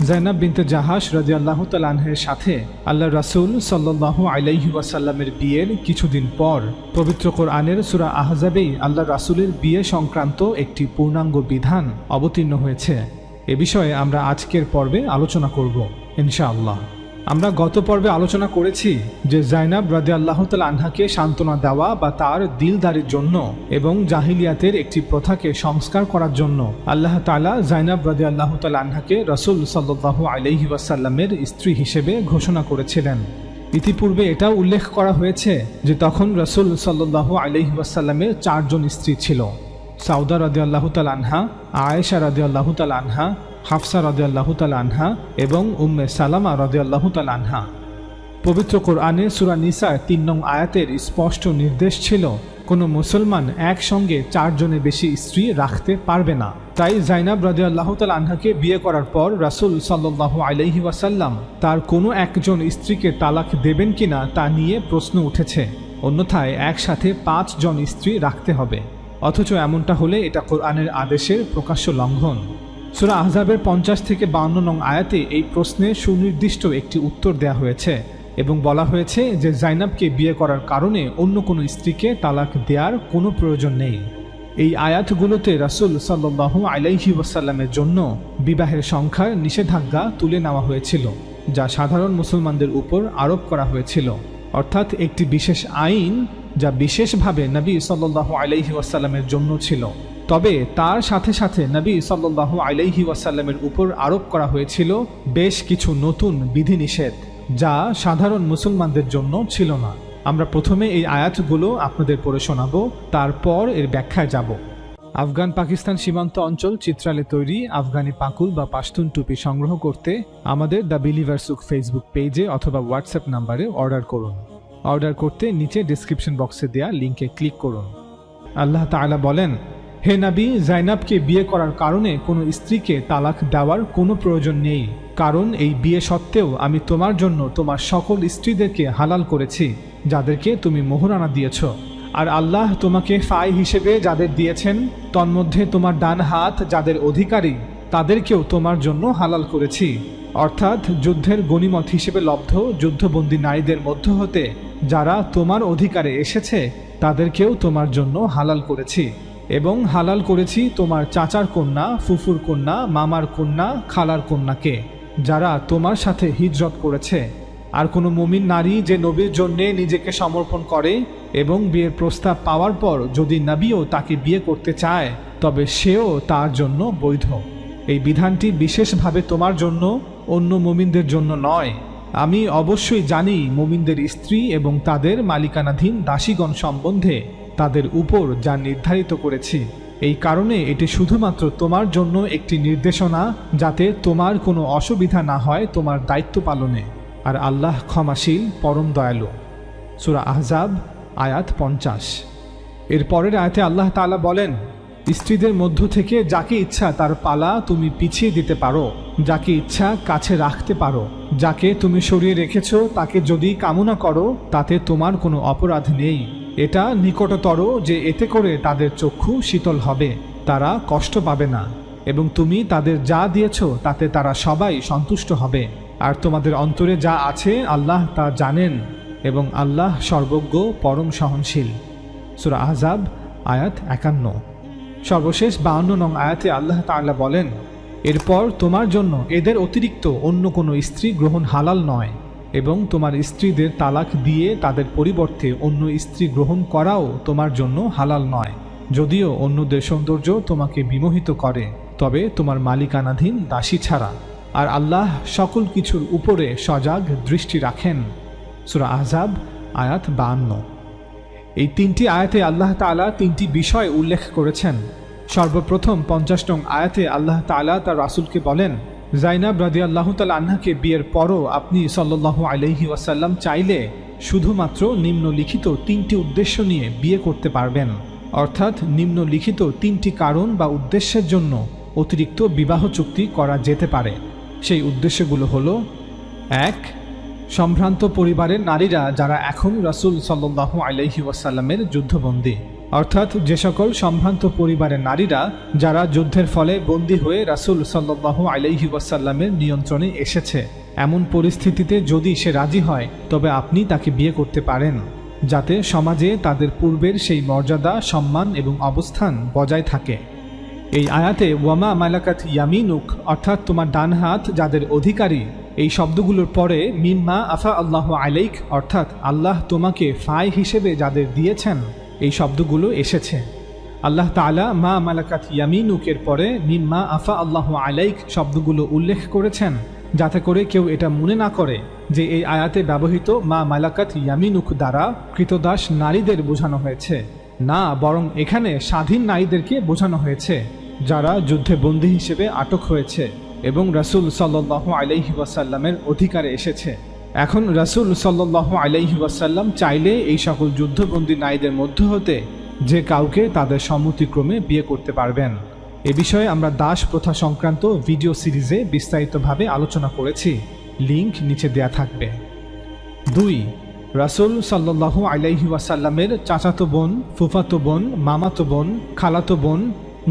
জাইনাব বিনতে জাহাশ রাদিয়াল্লাহু তাআলা আনহার সাথে আল্লাহ রাসূল সাল্লাল্লাহু আলাইহি ওয়াসাল্লামের বিয়ের কিছুদিন পর পবিত্র কোরআনের সূরা আহজাবেই আল্লাহ রাসূলের বিয়ে সংক্রান্ত একটি পূর্ণাঙ্গ বিধান অবতীর্ণ হয়েছে। এ বিষয়ে আমরা আজকের পর্বে আলোচনা করব ইনশাআল্লাহ। আমরা গত পর্বে আলোচনা করেছি যে জাইনাব রাদিয়াল্লাহু তাআলা আনহাকে সান্ত্বনা দেওয়া বা তার দিলদারির জন্য এবং জাহিলিয়াতের একটি প্রথাকে সংস্কার করার জন্য আল্লাহ তাআলা জাইনাব রাদিয়াল্লাহু তাআলা আনহাকে রাসূল সাল্লাল্লাহু আলাইহি ওয়াসাল্লামের স্ত্রী হিসেবে ঘোষণা করেছিলেন। ইতিপূর্বে এটাও উল্লেখ করা হয়েছে যে তখন রাসূল সাল্লাল্লাহু আলাইহি ওয়াসাল্লামের 4 জন স্ত্রী ছিল: সাউদা রাদিয়াল্লাহু তাআলা আনহা, আয়েশা রাদিয়াল্লাহু তাআলা আনহা, হাফসা রাদিয়াল্লাহু তাআলা আনহা এবং উম্মে সালামা রাদিয়াল্লাহু তাআলা আনহা। পবিত্র কোরআনে সূরা নিসার 3 নং আয়াতের স্পষ্ট নির্দেশ ছিল কোনো মুসলমান একসঙ্গে 4 জনের বেশি স্ত্রী রাখতে পারবে না। তাই জাইনাব রাদিয়াল্লাহু তাআলা আনহাকে বিয়ে করার পর রাসূল সাল্লাল্লাহু আলাইহি ওয়াসাল্লাম তার কোনো একজন স্ত্রীকে তালাক দেবেন কিনা তা নিয়ে প্রশ্ন উঠেছে। অন্যথায় একসাথে 5 জন স্ত্রী রাখতে হবে। অথচ এমনটা হলে এটা কোরআনের আদেশের প্রকাশ্য লঙ্ঘন। সূরা আহজাবের 50 থেকে 52 নং আয়াতে এই প্রশ্নে সুনির্দিষ্ট একটি উত্তর দেয়া হয়েছে এবং বলা হয়েছে যে জাইনাবকে বিয়ে করার কারণে অন্য কোনো স্ত্রীকে তালাক দেওয়ার কোনো প্রয়োজন নেই। এই আয়াতগুলোতে রাসূল সাল্লাল্লাহু আলাইহি ওয়াসাল্লামের জন্য বিবাহের সংখ্যার নিষেধাজ্ঞা তুলে নেওয়া হয়েছিল, যা সাধারণ মুসলমানদের উপর আরোপ করা হয়েছিল। অর্থাৎ একটি বিশেষ আইন যা বিশেষভাবে নবী সাল্লাল্লাহু আলাইহি ওয়াসাল্লামের জন্য ছিল। তবে তার সাথে সাথে নবী সাল্লাল্লাহু আলাইহি ওয়াসাল্লামের উপর আরোপ করা হয়েছিল বেশ কিছু নতুন বিধিনিষেধ, যা সাধারণ মুসলমানদের জন্য ছিল না। আমরা প্রথমে এই আয়াতগুলো আপনাদের পড়ে শোনাব, তারপর এর ব্যাখ্যায় যাব। আফগান পাকিস্তান সীমান্ত অঞ্চল চিত্রালে তৈরি আফগানি পাকুল বা পাশতুন টুপি সংগ্রহ করতে আমাদের দ্য বিলিভার সুক ফেসবুক পেজে অথবা হোয়াটসঅ্যাপ নাম্বারে অর্ডার করুন। অর্ডার করতে নিচে ডেসক্রিপশন বক্সে দেয়া লিঙ্কে ক্লিক করুন। আল্লাহ তাআলা বলেন, হে নবী, জাইনাবকে বিয়ে করার কারণে কোনো স্ত্রীকে তালাক দেওয়ার কোনো প্রয়োজন নেই, কারণ এই বিয়ে সত্ত্বেও আমি তোমার জন্য তোমার সকল স্ত্রীদেরকে হালাল করেছি যাদেরকে তুমি মোহরানা দিয়েছ। আর আল্লাহ তোমাকে ফাই হিসেবে যাদের দিয়েছেন তন্মধ্যে তোমার ডান হাত যাদের অধিকারী তাদেরকেও তোমার জন্য হালাল করেছি। অর্থাৎ যুদ্ধের গনিমত হিসেবে লব্ধ যুদ্ধবন্দী নারীদের মধ্য হতে যারা তোমার অধিকারে এসেছে তাদেরকেও তোমার জন্য হালাল করেছি। এবং হালাল করেছি তোমার চাচার কন্যা, ফুফুর কন্যা, মামার কন্যা, খালার কন্যাকে যারা তোমার সাথে হিজরত করেছে। আর কোনো মুমিন নারী যে নবীর জন্যে নিজেকে সমর্পণ করে এবং বিয়ের প্রস্তাব পাওয়ার পর যদি নবীও তাকে বিয়ে করতে চায় তবে সেও তার জন্য বৈধ। এই বিধানটি বিশেষভাবে তোমার জন্য, অন্য মুমিনদের জন্য নয়। আমি অবশ্যই জানি মুমিনদের স্ত্রী এবং তাদের মালিকানাধীন দাসীগণ সম্বন্ধে তাদের উপর যা নির্ধারিত করেছি। এই কারণে এটি শুধুমাত্র তোমার জন্য একটি নির্দেশনা, যাতে তোমার কোনো অসুবিধা না হয় তোমার দায়িত্ব পালনে। আর আল্লাহ ক্ষমাশীল, পরম দয়ালু। সূরা আহজাব আয়াত 50। এর পরের আয়াতে আল্লাহ তাআলা বলেন, স্ত্রীদের মধ্য থেকে যাকে ইচ্ছা তার পালা তুমি পিছিয়ে দিতে পারো, যাকে ইচ্ছা কাছে রাখতে পারো। যাকে তুমি সরিয়ে রেখেছ তাকে যদি কামনা করো তাতে তোমার কোনো অপরাধ নেই। এটা নিকটতর যে এতে করে তাদের চক্ষু শীতল হবে, তারা কষ্ট পাবে না, এবং তুমি তাদের যা দিয়েছ তাতে তারা সবাই সন্তুষ্ট হবে। আর তোমাদের অন্তরে যা আছে আল্লাহ তা জানেন, এবং আল্লাহ সর্বজ্ঞ, পরম সহনশীল। সূরা আহজাব আয়াত 51। সর্বশেষ 52 নং আয়াতে আল্লাহ তাআলা বলেন, এরপর তোমার জন্য এদের অতিরিক্ত অন্য কোনো স্ত্রী গ্রহণ হালাল নয়, এবং তোমার স্ত্রীদের তালাক দিয়ে তাদের পরিবর্তে অন্য স্ত্রী গ্রহণ করাও তোমার জন্য হালাল নয়, যদিও অন্যদের সৌন্দর্য তোমাকে বিমোহিত করে, তবে তোমার মালিকানাধীন দাসী ছাড়া। আর আল্লাহ সকল কিছুর উপরে সজাগ দৃষ্টি রাখেন। সূরা আহজাব আয়াত 52। এই 3টি আয়াতে আল্লাহ তাআলা 3টি বিষয় উল্লেখ করেছেন। সর্বপ্রথম 50 নং আয়াতে আল্লাহ তাআলা তার রাসূলকে বলেন, জাইনাব রাদিয়াল্লাহু তাআলা আনহাকে বিয়ের পরও আপনি সাল্লাল্লাহু আলাইহি ওয়াসাল্লাম চাইলে শুধুমাত্র নিম্নলিখিত 3টি উদ্দেশ্য নিয়ে বিয়ে করতে পারবেন। অর্থাৎ নিম্নলিখিত 3টি কারণ বা উদ্দেশ্যের জন্য অতিরিক্ত বিবাহ চুক্তি করা যেতে পারে। সেই উদ্দেশ্যগুলো হলো: 1. সম্ভ্রান্ত পরিবারের নারীরা যারা এখন রাসূল সাল্লাল্লাহু আলাইহি ওয়াসাল্লামের যুদ্ধবন্দী। অর্থাৎ যে সকল সম্ভ্রান্ত পরিবারের নারীরা যারা যুদ্ধের ফলে বন্দী হয়ে রাসূল সাল্লাল্লাহু আলাইহি ওয়াসাল্লামের নিয়ন্ত্রণে এসেছে, এমন পরিস্থিতিতে যদি সে রাজি হয় তবে আপনি তাকে বিয়ে করতে পারেন, যাতে সমাজে তাদের পূর্বের সেই মর্যাদা, সম্মান এবং অবস্থান বজায় থাকে। এই আয়াতে ওয়ামা মালাকাত ইয়ামিনুক অর্থাৎ তোমার ডান হাত যাদের অধিকারী, এই শব্দগুলোর পরে মিম্মা আফা আল্লাহু আলাইক অর্থাৎ আল্লাহ তোমাকে ফায় হিসেবে যাদের দিয়েছেন, এই শব্দগুলো এসেছে। আল্লাহ তাআলা মা মালাকাত ইয়ামিনুকের পরে মিম্মা আফা আল্লাহু আলাইক শব্দগুলো উল্লেখ করেছেন, যাতে করে কেউ এটা মনে না করে যে এই আয়াতে ব্যবহৃত মা মালাকাত ইয়ামিনুক দ্বারা কৃতদাস নারীদের বোঝানো হয়েছে। না, বরং এখানে স্বাধীন নারীদেরকে বোঝানো হয়েছে যারা যুদ্ধে বন্দী হিসেবে আটক হয়েছে এবং রাসূল সাল্লাল্লাহু আলাইহি ওয়াসাল্লামের অধিকারে এসেছে। এখন রাসূল সাল্লাল্লাহু আলাইহি ওয়াসাল্লাম চাইলে এই সকল যুদ্ধবন্দী নারীদের মধ্য হতে যে কাউকে তাদের সম্মতিক্রমে বিয়ে করতে পারবেন। এ বিষয়ে আমরা দাস প্রথা সংক্রান্ত ভিডিও সিরিজে বিস্তারিতভাবে আলোচনা করেছি, লিংক নিচে দেয়া থাকবে। 2. রাসূল সাল্লাল্লাহু আলাইহি ওয়াসাল্লামের চাচাতো বোন, ফুফাতো বোন, মামাতো বোন, খালাতো বোন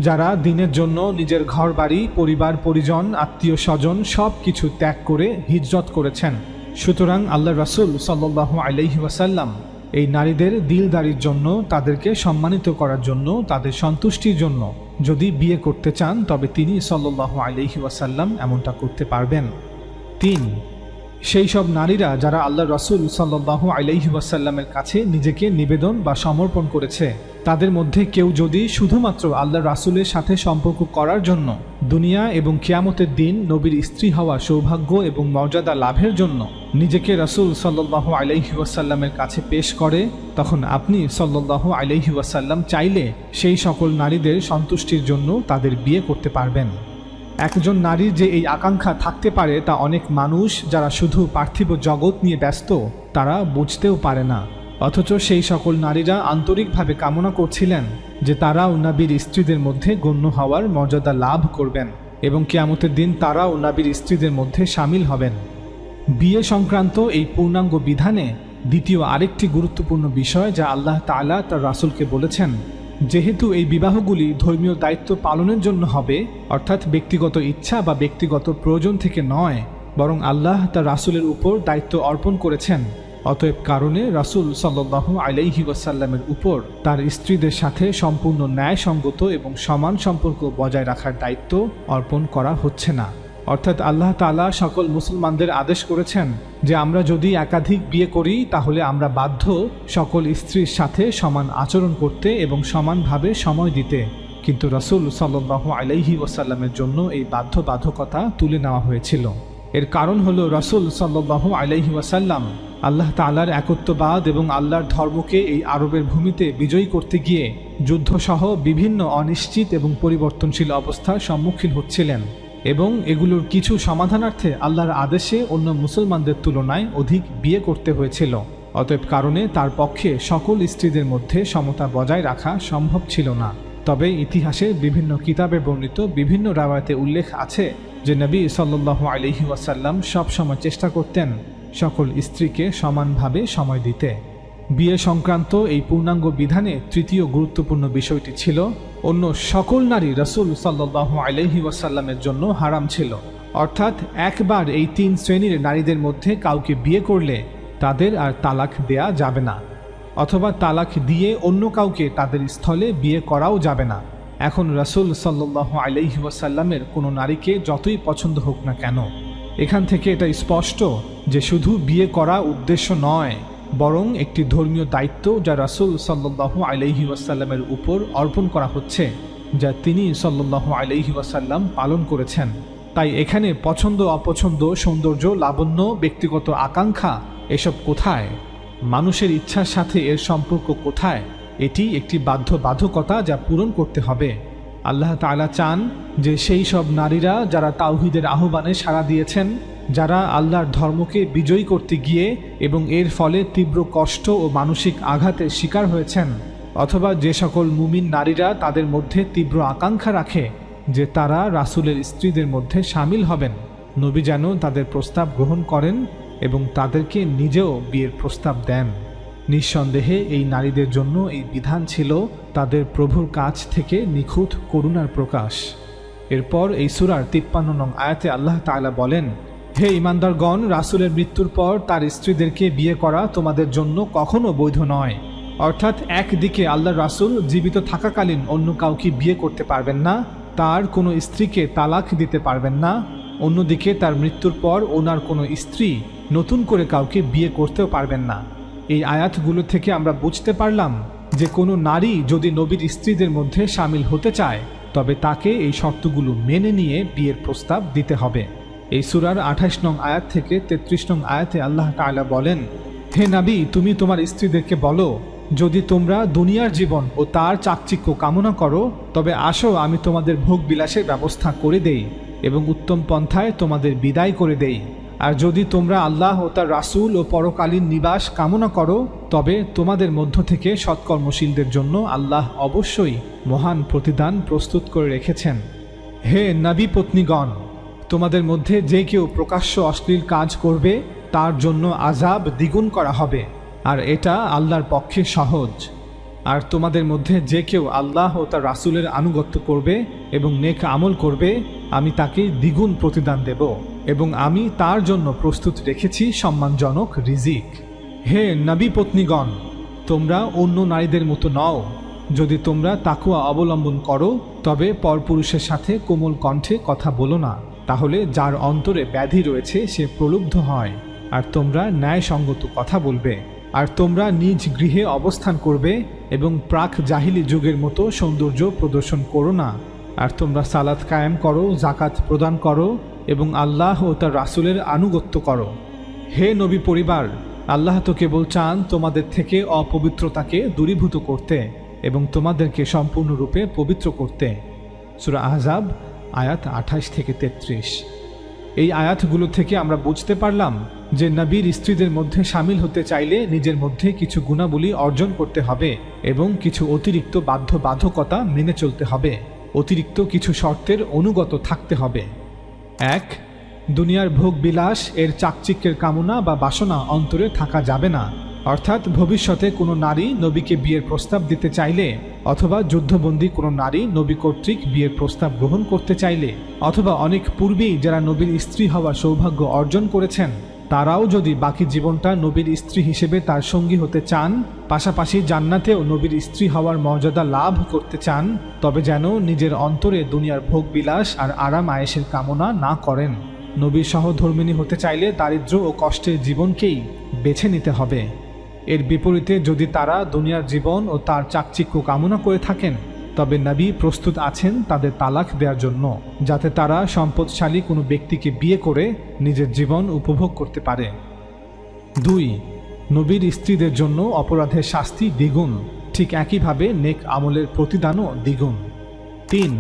যারা দিনের জন্য নিজের ঘর বাড়ি, পরিবার পরিজন, আত্মীয় স্বজন সব কিছু ত্যাগ করে হিজরত করেছেন। সুতরাং আল্লাহ রাসূল সাল্লাল্লাহু আলাইহি ওয়াসাল্লাম এই নারীদের দিলদারির জন্য, তাদেরকে সম্মানিত করার জন্য, তাদের সন্তুষ্টির জন্য যদি বিয়ে করতে চান তবে তিনি সাল্লাল্লাহু আলাইহি ওয়াসাল্লাম এমনটা করতে পারবেন। 3. সেই সব নারীরা যারা আল্লাহ রাসূল সাল্লাল্লাহু আলাইহি ওয়াসাল্লামের কাছে নিজেকে নিবেদন বা সমর্পণ করেছে, তাদের মধ্যে কেউ যদি শুধুমাত্র আল্লাহ রাসূলের সাথে সম্পর্ক করার জন্য, দুনিয়া এবং কিয়ামতের দিন নবীর স্ত্রী হওয়া সৌভাগ্য এবং মর্যাদা লাভের জন্য নিজেকে রাসূল সাল্লাল্লাহু আলাইহি ওয়াসাল্লামের কাছে পেশ করে, তখন আপনি সাল্লাল্লাহু আলাইহি ওয়াসাল্লাম চাইলে সেই সকল নারীদের সন্তুষ্টির জন্য তাদের বিয়ে করতে পারবেন। একজন নারীর যে এই আকাঙ্ক্ষা থাকতে পারে তা অনেক মানুষ যারা শুধু পার্থিব জগৎ নিয়ে ব্যস্ত তারা বুঝতেও পারে না। অথচ সেই সকল নারীরা আন্তরিকভাবে কামনা করছিলেন যে তারাও নবীর স্ত্রীদের মধ্যে গণ্য হওয়ার মর্যাদা লাভ করবেন এবং কিয়ামতের দিন তারাও নবীর স্ত্রীদের মধ্যে শামিল হবেন। বিয়ে সংক্রান্ত এই পূর্ণাঙ্গ বিধানে দ্বিতীয় আরেকটি গুরুত্বপূর্ণ বিষয় যা আল্লাহ তাআলা তার রাসূলকে বলেছেন, যেহেতু এই বিবাহগুলি ধর্মীয় দায়িত্ব পালনের জন্য হবে, অর্থাৎ ব্যক্তিগত ইচ্ছা বা ব্যক্তিগত প্রয়োজন থেকে নয়, বরং আল্লাহ তার রাসূলের উপর দায়িত্ব অর্পণ করেছেন, অতএব কারণে রাসূল সাল্লাল্লাহু আলাইহি ওয়াসাল্লামের উপর তার স্ত্রীদের সাথে সম্পূর্ণ ন্যায়সঙ্গত এবং সমান সম্পর্ক বজায় রাখার দায়িত্ব অর্পণ করা হচ্ছে না। অর্থাৎ আল্লাহ তাআলা সকল মুসলমানদের আদেশ করেছেন যে আমরা যদি একাধিক বিয়ে করি তাহলে আমরা বাধ্য সকল স্ত্রীর সাথে সমান আচরণ করতে এবং সমানভাবে সময় দিতে, কিন্তু রাসূল সাল্লাল্লাহু আলাইহি ওয়াসাল্লামের জন্য এই বাধ্যবাধকতা তুলে নেওয়া হয়েছিল। এর কারণ হলো রাসূল সাল্লাল্লাহু আলাইহি ওয়াসাল্লাম আল্লাহ তাআলার একত্ববাদ এবং আল্লাহর ধর্মকে এই আরবের ভূমিতে বিজয়ী করতে গিয়ে যুদ্ধসহ বিভিন্ন অনিশ্চিত এবং পরিবর্তনশীল অবস্থার সম্মুখীন হচ্ছিলেন এবং এগুলোর কিছু সমাধানার্থে আল্লাহর আদেশে অন্য মুসলমানদের তুলনায় অধিক বিয়ে করতে হয়েছিল। অতএব কারণে তার পক্ষে সকল স্ত্রীদের মধ্যে সমতা বজায় রাখা সম্ভব ছিল না। তবে ইতিহাসের বিভিন্ন কিতাবে বর্ণিত বিভিন্ন রাওয়ায়াতে উল্লেখ আছে যে নবী সাল্লাল্লাহু আলাইহি ওয়াসাল্লাম সবসময় চেষ্টা করতেন সকল স্ত্রীকে সমানভাবে সময় দিতে। বিয়ে সংক্রান্ত এই পূর্ণাঙ্গ বিধানে তৃতীয় গুরুত্বপূর্ণ বিষয়টি ছিল অন্য সকল নারী রাসূল সাল্লাল্লাহু আলাইহি ওয়াসাল্লামের জন্য হারাম ছিল। অর্থাৎ একবার এই 3 শ্রেণীর নারীদের মধ্যে কাউকে বিয়ে করলে তাদের আর তালাক দেয়া যাবে না, অথবা তালাক দিয়ে অন্য কাউকে তাদের স্থলে বিয়ে করাও যাবে না। এখন রাসূল সাল্লাল্লাহু আলাইহি ওয়াসাল্লামের কোনো নারীকে যতই পছন্দ হোক না কেন, এখান থেকে এটা স্পষ্ট যে শুধু বিয়ে করা উদ্দেশ্য নয়, বরং একটি ধর্মীয় দায়িত্ব যা রাসূল সাল্লাল্লাহু আলাইহি ওয়াসাল্লামের উপর অর্পণ করা হচ্ছে, যা তিনি সাল্লাল্লাহু আলাইহি ওয়াসাল্লাম পালন করেছেন। তাই এখানে পছন্দ অপছন্দ, সৌন্দর্য লাবণ্য, ব্যক্তিগত আকাঙ্ক্ষা এসব কোথায়? মানুষের ইচ্ছার সাথে এর সম্পর্ক কোথায়? এটি একটি বাধ্যবাধকতা যা পূরণ করতে হবে। আল্লাহ তাআলা চান যে সেই সব নারীরা যারা তাওহীদের আহ্বানে সাড়া দিয়েছেন, যারা আল্লাহর ধর্মকে বিজয়ী করতে গিয়ে এবং এর ফলে তীব্র কষ্ট ও মানসিক আঘাতের শিকার হয়েছেন, অথবা যে সকল মুমিন নারীরা তাদের মধ্যে তীব্র আকাঙ্ক্ষা রাখে যে তারা রাসূলের স্ত্রীদের মধ্যে শামিল হবেন, নবী যেন তাদের প্রস্তাব গ্রহণ করেন এবং তাদেরকে নিজেও বিয়ের প্রস্তাব দেন। নিঃসন্দেহে এই নারীদের জন্য এই বিধান ছিল তাদের প্রভুর কাছ থেকে নিখুঁত করুণার প্রকাশ। এরপর এই সূরার 53 নং আয়াতে আল্লাহ তাআলা বলেন, হে ঈমানদারগণ, রাসূলের মৃত্যুর পর তার স্ত্রীদেরকে বিয়ে করা তোমাদের জন্য কখনো বৈধ নয়। অর্থাৎ একদিকে আল্লাহর রাসূল জীবিত থাকাকালীন অন্য কাউকে বিয়ে করতে পারবেন না, তার কোনো স্ত্রীকে তালাক দিতে পারবেন না, অন্যদিকে তার মৃত্যুর পর ওনার কোনো স্ত্রী নতুন করে কাউকে বিয়ে করতেও পারবেন না। এই আয়াতগুলো থেকে আমরা বুঝতে পারলাম যে কোনো নারী যদি নবীর স্ত্রীদের মধ্যে শামিল হতে চায় তবে তাকে এই শর্তগুলো মেনে নিয়ে বিয়ের প্রস্তাব দিতে হবে। এই সূরার 28 নং আয়াত থেকে 33 নং আয়াতে আল্লাহ তাআলা বলেন, হে নবী, তুমি তোমার স্ত্রীদেরকে বলো, যদি তোমরা দুনিয়ার জীবন ও তার চাকচিক্য কামনা করো তবে আসো আমি তোমাদের ভোগ বিলাসের ব্যবস্থা করে দেই এবং উত্তম পন্থায় তোমাদের বিদায় করে দেই। আর যদি তোমরা আল্লাহ ও তার রাসূল ও পরকালীন নিবাস কামনা করো তবে তোমাদের মধ্য থেকে সৎকর্মশীলদের জন্য আল্লাহ অবশ্যই মহান প্রতিদান প্রস্তুত করে রেখেছেন। হে নবী পত্নীগণ, তোমাদের মধ্যে যে কেউ প্রকাশ্য অশ্লীল কাজ করবে তার জন্য আযাব দ্বিগুণ করা হবে, আর এটা আল্লাহর পক্ষে সহজ। আর তোমাদের মধ্যে যে কেউ আল্লাহ ও তার রাসূলের আনুগত্য করবে এবং নেক আমল করবে আমি তাকে দ্বিগুণ প্রতিদান দেব এবং আমি তার জন্য প্রস্তুত রেখেছি সম্মানজনক রিজিক। হে নবী পত্নীগণ, তোমরা অন্য নারীদের মতো নও। যদি তোমরা তাকওয়া অবলম্বন করো তবে পরপুরুষের সাথে কোমল কণ্ঠে কথা বলো না, তাহলে যার অন্তরে ব্যাধি রয়েছে সে প্রলুব্ধ হয়। আর তোমরা ন্যায়সঙ্গত কথা বলবে। আর তোমরা নিজ গৃহে অবস্থান করবে এবং প্রাক জাহিলি যুগের মতো সৌন্দর্য প্রদর্শন করো না। আর তোমরা সালাত কায়েম করো, জাকাত প্রদান করো এবং আল্লাহ ও তার রাসূলের আনুগত্য করো। হে নবী পরিবার, আল্লাহ তো কেবল চান তোমাদের থেকে অপবিত্রতাকে দূরীভূত করতে এবং তোমাদেরকে সম্পূর্ণরূপে পবিত্র করতে। সূরা আহজাব আয়াত 28 থেকে 33। এই আয়াতগুলো থেকে আমরা বুঝতে পারলাম যে নবীর স্ত্রীদের মধ্যে শামিল হতে চাইলে নিজের মধ্যে কিছু গুণাবলী অর্জন করতে হবে এবং কিছু অতিরিক্ত বাধ্যবাধকতা মেনে চলতে হবে, অতিরিক্ত কিছু শর্তের অনুগত থাকতে হবে। 1. দুনিয়ার ভোগ বিলাস এর চাকচিক্যের কামনা বা বাসনা অন্তরে থাকা যাবে না। অর্থাৎ ভবিষ্যতে কোনো নারী নবীকে বিয়ের প্রস্তাব দিতে চাইলে অথবা যুদ্ধবন্দী কোনো নারী নবী কর্তৃক বিয়ের প্রস্তাব গ্রহণ করতে চাইলে অথবা অনেক পূর্বেই যারা নবীর স্ত্রী হওয়ার সৌভাগ্য অর্জন করেছেন তারাও যদি বাকি জীবনটা নবীর স্ত্রী হিসেবে তার সঙ্গী হতে চান, পাশাপাশি জান্নাতেও নবীর স্ত্রী হওয়ার মর্যাদা লাভ করতে চান, তবে যেন নিজের অন্তরে দুনিয়ার ভোগ বিলাস আর আরাম আয়েশের কামনা না করেন। নবীর সহধর্মিণী হতে চাইলে দারিদ্র্য ও কষ্টের জীবনকেই বেছে নিতে হবে। এর বিপরীতে যদি তারা দুনিয়ার জীবন ও তার চাকচিক্য কামনা করে থাকেন তবে নবী প্রস্তুত আছেন তাদের তালাক দেওয়ার জন্য, যাতে তারা সম্পদশালী কোনো ব্যক্তিকে বিয়ে করে নিজের জীবন উপভোগ করতে পারে। 2. নবীর স্ত্রীদের জন্য অপরাধের শাস্তি দ্বিগুণ, ঠিক একইভাবে নেক আমলের প্রতিদানও দ্বিগুণ। 3.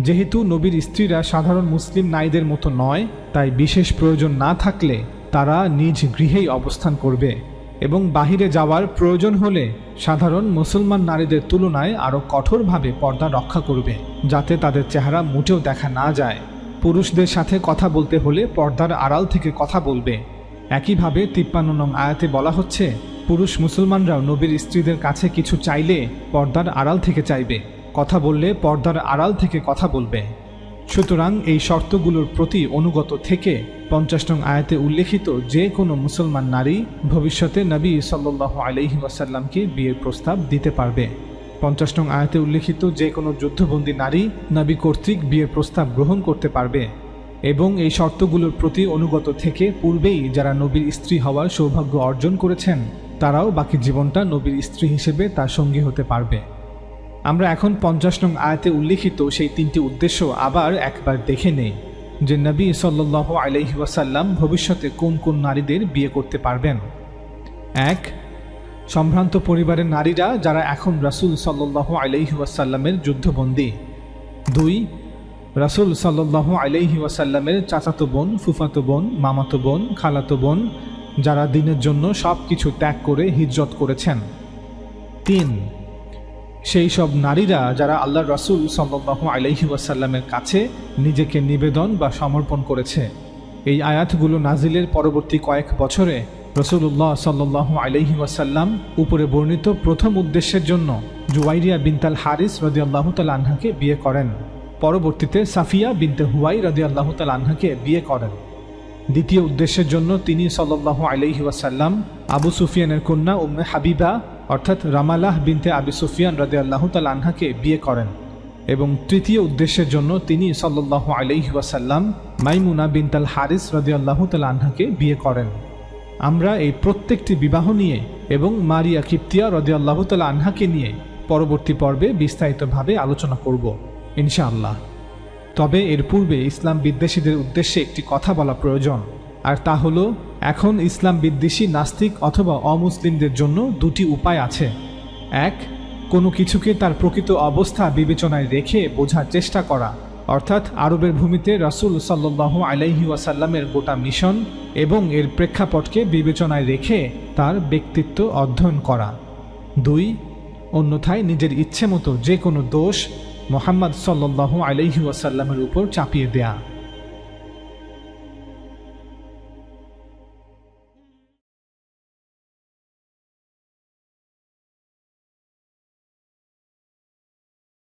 যেহেতু নবীর স্ত্রীরা সাধারণ মুসলিম নারীদের মতো নয়, তাই বিশেষ প্রয়োজন না থাকলে তারা নিজ গৃহেই অবস্থান করবে এবং বাহিরে যাওয়ার প্রয়োজন হলে সাধারণ মুসলমান নারীদের তুলনায় আরও কঠোরভাবে পর্দা রক্ষা করবে, যাতে তাদের চেহারা মোটেও দেখা না যায়। পুরুষদের সাথে কথা বলতে হলে পর্দার আড়াল থেকে কথা বলবে। একইভাবে 53 নং আয়াতে বলা হচ্ছে, পুরুষ মুসলমানরাও নবীর স্ত্রীদের কাছে কিছু চাইলে পর্দার আড়াল থেকে চাইবে, কথা বললে পর্দার আড়াল থেকে কথা বলবে। সুতরাং এই শর্তগুলোর প্রতি অনুগত থেকে 50 নং আয়াতে উল্লেখিত যে কোনো মুসলমান নারী ভবিষ্যতে নবী সাল্লাল্লাহু আলাইহি ওয়াসাল্লামকে বিয়ের প্রস্তাব দিতে পারবে। 50 নং আয়াতে উল্লেখিত যে কোনো যুদ্ধবন্দী নারী নবী কর্তৃক বিয়ের প্রস্তাব গ্রহণ করতে পারবে এবং এই শর্তগুলোর প্রতি অনুগত থেকে পূর্বেই যারা নবীর স্ত্রী হওয়ার সৌভাগ্য অর্জন করেছেন তারাও বাকি জীবনটা নবীর স্ত্রী হিসেবে তার সঙ্গী হতে পারবে। আমরা এখন 50 নং আয়াতে উল্লেখিত সেই 3টি উদ্দেশ্য আবার একবার দেখে নেই যে নবী সাল্লাল্লাহু আলাইহি ওয়াসাল্লাম ভবিষ্যতে কোন কোন নারীদের বিয়ে করতে পারবেন। 1. সম্ভ্রান্ত পরিবারের নারীরা যারা এখন রাসূল সাল্লাল্লাহু আলাইহি ওয়াসাল্লামের যুদ্ধবন্দী। 2. রাসূল সাল্লাল্লাহু আলাইহি ওয়াসাল্লামের চাচাতো বোন, ফুফাতো বোন, মামাতো বোন, খালাতো বোন যারা দ্বীনের জন্য সব কিছু ত্যাগ করে হিজরত করেছেন। 3. সেই সব নারীরা যারা আল্লাহর রাসূল সাল্লাল্লাহু আলাইহি ওয়াসাল্লামের কাছে নিজেকে নিবেদন বা সমর্পণ করেছে। এই আয়াতগুলো নাজিলের পরবর্তী কয়েক বছরে রাসূলুল্লাহ সাল্লাল্লাহু আলাইহি ওয়াসাল্লাম উপরে বর্ণিত প্রথম উদ্দেশ্যের জন্য জুওয়াইরিয়া বিনতাল হারিস রাদিয়াল্লাহু তাআলা আনহাকে বিয়ে করেন। পরবর্তীতে সাফিয়া বিনতে হুয়াই রাদিয়াল্লাহু তাআলা আনহাকে বিয়ে করেন। দ্বিতীয় উদ্দেশ্যের জন্য তিনি সাল্লাল্লাহু আলাইহি ওয়াসাল্লাম আবু সুফিয়ানের কন্যা উম্মে হাবিবা অর্থাৎ রামালাহ বিনতে আবি সুফিয়ান রাদিয়াল্লাহু তাআলা আনহাকে বিয়ে করেন। এবং তৃতীয় উদ্দেশ্যের জন্য তিনি সাল্লাল্লাহু আলাইহি ওয়াসাল্লাম মাইমুনা বিনতাল হারিস রাদিয়াল্লাহু তাআলা আনহাকে বিয়ে করেন। আমরা এই প্রত্যেকটি বিবাহ নিয়ে এবং মারিয়া কিপ্তিয়া রাদিয়াল্লাহু তাআলা আনহাকে নিয়ে পরবর্তী পর্বে বিস্তারিতভাবে আলোচনা করব ইনশাআল্লাহ। তবে এর পূর্বে ইসলাম বিদ্বেষীদের উদ্দেশ্যে একটি কথা বলা প্রয়োজন, আর তা হলো এখন ইসলাম বিদ্বেষী নাস্তিক অথবা অমুসলিমদের জন্য দুটি উপায় আছে। এক, কোনো কিছুকে তার প্রকৃত অবস্থা বিবেচনায় রেখে বোঝার চেষ্টা করা, অর্থাৎ আরবের ভূমিতে রাসূল সাল্লাল্লাহু আলাইহি ওয়াসাল্লামের গোটা মিশন এবং এর প্রেক্ষাপটকে বিবেচনায় রেখে তার ব্যক্তিত্ব অধ্যয়ন করা। দুই, অন্যথায় নিজের ইচ্ছে মতো যে কোনো দোষ মুহাম্মদ সাল্লাল্লাহু আলাইহি ওয়াসাল্লামের উপর চাপিয়ে দেয়া।